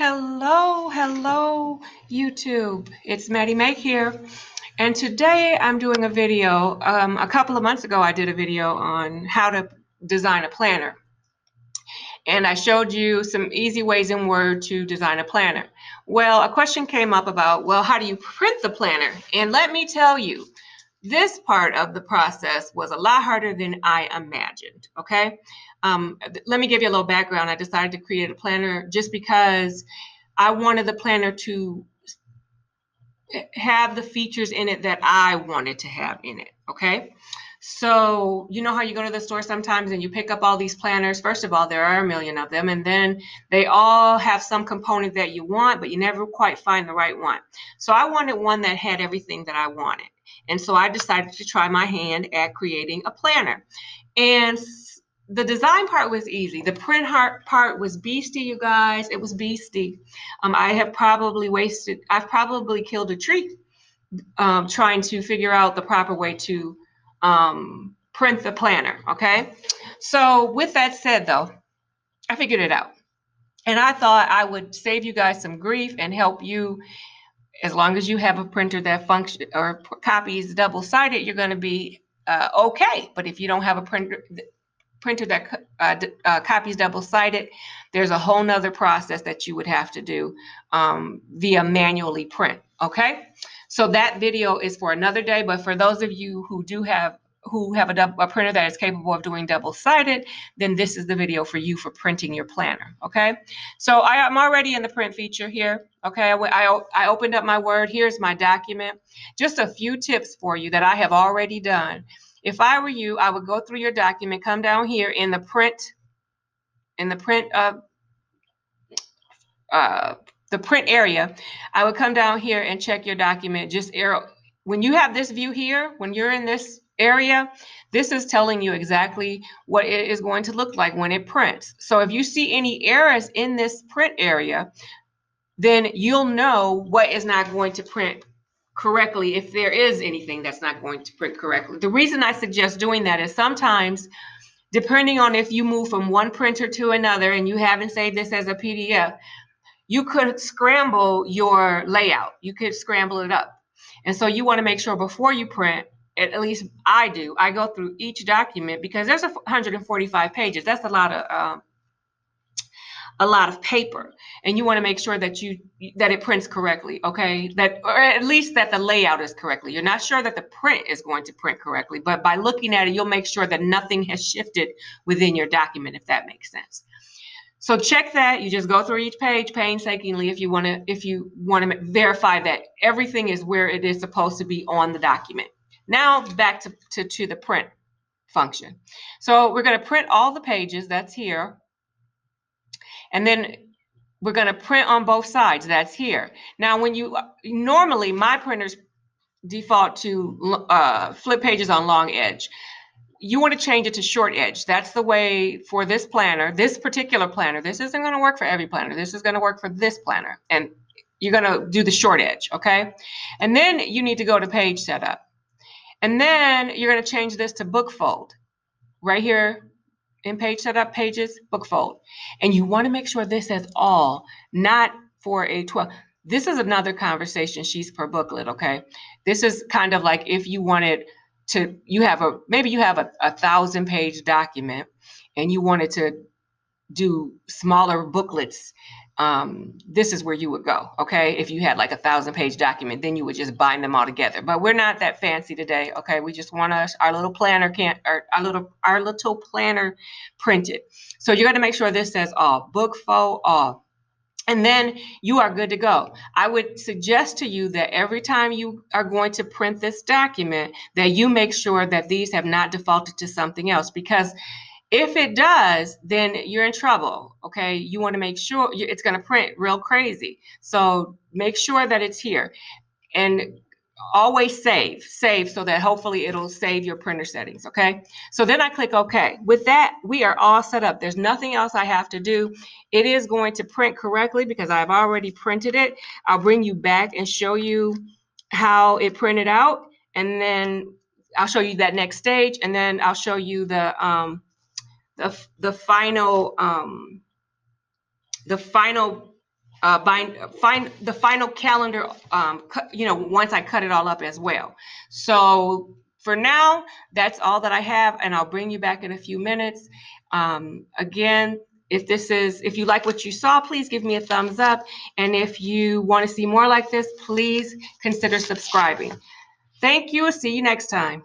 Hello, YouTube. It's Maddie Make here, and today I'm doing a video. A couple of months ago, I did a video on how to design a planner, and I showed you some easy ways in Word to design a planner. Well, a question came up about, well, how do you print the planner? And let me tell you, this part of the process was a lot harder than I imagined, okay? Let me give you a little background. I decided to create a planner just because I wanted the planner to have the features in it that I wanted to have in it, okay? So, you know how you go to the store sometimes and you pick up all these planners? First of all, there are a million of them, and then they all have some component that you want, but you never quite find the right one. So I wanted one that had everything that I wanted. And so I decided to try my hand at creating a planner. And the design part was easy. The print part was beastie, you guys. It was beastie. I've probably killed a tree trying to figure out the proper way to print the planner, okay? So with that said, though, I figured it out. And I thought I would save you guys some grief and help you. As long as you have a printer that function or copies double-sided, you're going to be okay. But if you don't have a printer that copies double-sided, there's a whole nother process that you would have to do via manually print, okay? So that video is for another day, but for those of you who have a printer that is capable of doing double-sided, then this is the video for you for printing your planner, okay? So I am already in the print feature here, okay? I opened up my Word. Here's my document. Just a few tips for you that I have already done. If I were you, I would go through your document, come down here in the print the print area. I would come down here and check your document. Just arrow. When you have this view here, when you're in this area, this is telling you exactly what it is going to look like when it prints. So if you see any errors in this print area, then you'll know what is not going to print correctly if there is anything that's not going to print correctly. The reason I suggest doing that is sometimes, depending on if you move from one printer to another and you haven't saved this as a PDF, you could scramble your layout. You could scramble it up. And so you want to make sure before you print, at least I do, I go through each document because there's 145 pages. That's a lot of paper, and you want to make sure that it prints correctly, okay? That, or at least that the layout is correctly. You're not sure that the print is going to print correctly, but by looking at it, you'll make sure that nothing has shifted within your document, if that makes sense. So check that. You just go through each page painstakingly if you want to verify that everything is where it is supposed to be on the document. Now back to the print function. So we're going to print all the pages. That's here. And then we're going to print on both sides. That's here. Now, normally my printers default to flip pages on long edge. You want to change it to short edge. That's the way for this planner, this particular planner. This isn't going to work for every planner. This is going to work for this planner. And you're going to do the short edge, okay? And then you need to go to page setup. And then you're going to change this to book fold. Right here in page setup, pages, book fold. And you want to make sure this says all, not for a 12. This is another conversation sheets per booklet, okay? This is kind of like if you wanted to, maybe you have a 1,000-page document and you wanted to do smaller booklets. This is where you would go, okay? If you had like a 1,000-page document, then you would just bind them all together. But we're not that fancy today, okay? We just want our little planner our little planner printed. So you're going to make sure this says all, book fold, all. And then you are good to go. I would suggest to you that every time you are going to print this document, that you make sure that these have not defaulted to something else, because if it does, then you're in trouble, okay? You want to make sure it's going to print real crazy. So make sure that it's here. And always save so that hopefully it'll save your printer settings, okay? So then I click OK. With that, we are all set up. There's nothing else I have to do. It is going to print correctly because I've already printed it. I'll bring you back and show you how it printed out, and then I'll show you that next stage, and then I'll show you the final find the final calendar, once I cut it all up as well. So for now, that's all that I have, and I'll bring you back in a few minutes. Again, if you like what you saw, please give me a thumbs up. And if you want to see more like this, please consider subscribing. Thank you. See you next time.